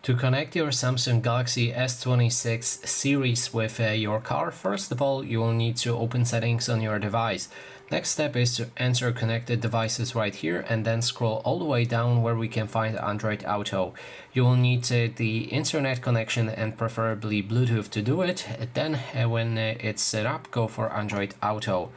To connect your Samsung Galaxy S26 series with your car, first of all, you will need to open settings on your device. Next step is to enter connected devices right here and then scroll all the way down where we can find Android Auto. You will need the internet connection and preferably Bluetooth to do it. Then when it's set up, go for Android Auto.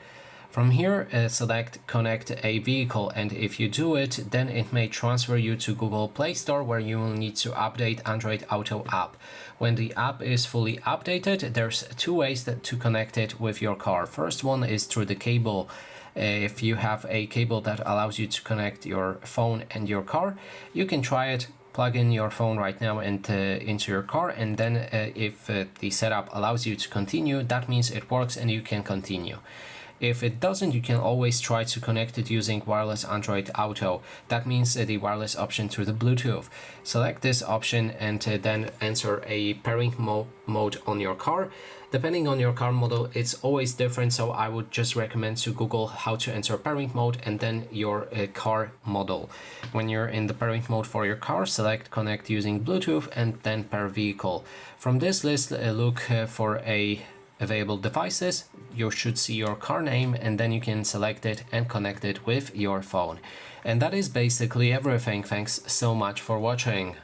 From here, select Connect a Vehicle, and if you do it, then it may transfer you to Google Play Store, where you will need to update Android Auto app. When the app is fully updated, there's two ways to connect it with your car. First one is through the cable. If you have a cable that allows you to connect your phone and your car, you can try it. Plug in your phone right now and into your car, and then if the setup allows you to continue, that means it works and you can continue. If it doesn't, you can always try to connect it using wireless Android Auto. That means the wireless option through the Bluetooth. Select this option and then enter a pairing mode on your car. Depending on your car model, it's always different, so I would just recommend to Google how to enter pairing mode and then your car model. When you're in the pairing mode for your car, select connect using Bluetooth and then pair vehicle. From this list, look for available devices. You should see your car name, and then you can select it and connect it with your phone. And that is basically everything. Thanks so much for watching.